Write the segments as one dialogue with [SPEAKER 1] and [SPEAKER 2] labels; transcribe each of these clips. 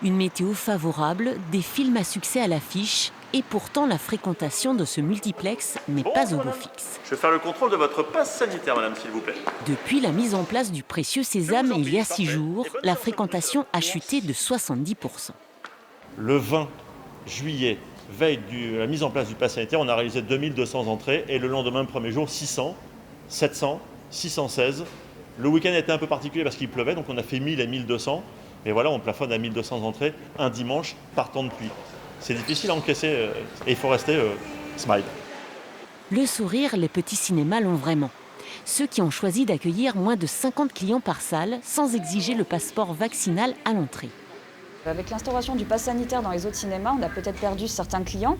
[SPEAKER 1] Une météo favorable, des films à succès à l'affiche, et pourtant la fréquentation de ce multiplex n'est pas au beau fixe.
[SPEAKER 2] Je vais faire le contrôle de votre passe sanitaire, madame, s'il vous plaît.
[SPEAKER 1] Depuis la mise en place du précieux sésame il y a 6 jours,
[SPEAKER 2] Et bonne
[SPEAKER 1] la
[SPEAKER 2] chance à vous,
[SPEAKER 1] fréquentation a
[SPEAKER 2] monsieur.
[SPEAKER 1] chuté de 70%.
[SPEAKER 2] Le 20 juillet, veille de la mise en place du pass sanitaire, on a réalisé 2200 entrées et le lendemain, le premier jour, 600, 700, 616. Le week-end était un peu particulier parce qu'il pleuvait, donc on a fait 1000 et 1200. Et voilà, on plafonne à 1200 entrées un dimanche par temps de pluie. C'est difficile à encaisser et il faut rester smile.
[SPEAKER 1] Le sourire, les petits cinémas l'ont vraiment. Ceux qui ont choisi d'accueillir moins de 50 clients par salle sans exiger le passeport vaccinal à l'entrée.
[SPEAKER 3] Avec l'instauration du pass sanitaire dans les autres cinémas, on a peut-être perdu certains clients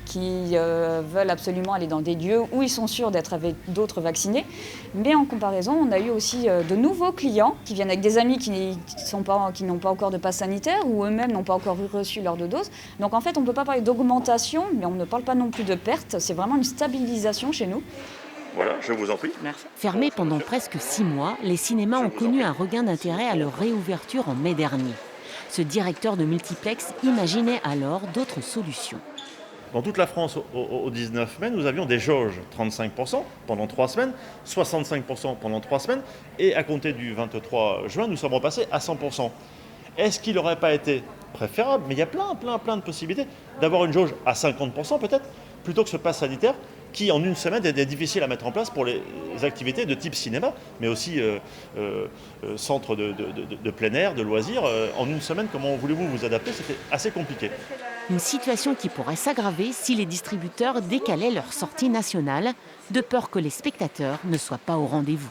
[SPEAKER 3] qui veulent absolument aller dans des lieux où ils sont sûrs d'être avec d'autres vaccinés. Mais en comparaison, on a eu aussi de nouveaux clients qui viennent avec des amis qui n'ont pas encore de pass sanitaire ou eux-mêmes n'ont pas encore reçu leur deux doses. Donc en fait, on ne peut pas parler d'augmentation, mais on ne parle pas non plus de perte. C'est vraiment une stabilisation chez nous.
[SPEAKER 2] Voilà, je vous en prie.
[SPEAKER 3] Merci.
[SPEAKER 1] Fermés pendant presque 6 mois, les cinémas ont connu un regain d'intérêt à leur réouverture en mai dernier. Ce directeur de multiplex imaginait alors d'autres solutions.
[SPEAKER 2] Dans toute la France, au 19 mai, nous avions des jauges 35% pendant 3 semaines, 65% pendant 3 semaines, et à compter du 23 juin, nous sommes repassés à 100%. Est-ce qu'il n'aurait pas été préférable, mais il y a plein de possibilités, d'avoir une jauge à 50% peut-être, plutôt que ce pass sanitaire, qui en une semaine est difficile à mettre en place pour les activités de type cinéma, mais aussi centre de plein air, de loisirs. En une semaine, comment voulez-vous vous adapter? C'était assez compliqué.
[SPEAKER 1] Une situation qui pourrait s'aggraver si les distributeurs décalaient leur sortie nationale, de peur que les spectateurs ne soient pas au rendez-vous.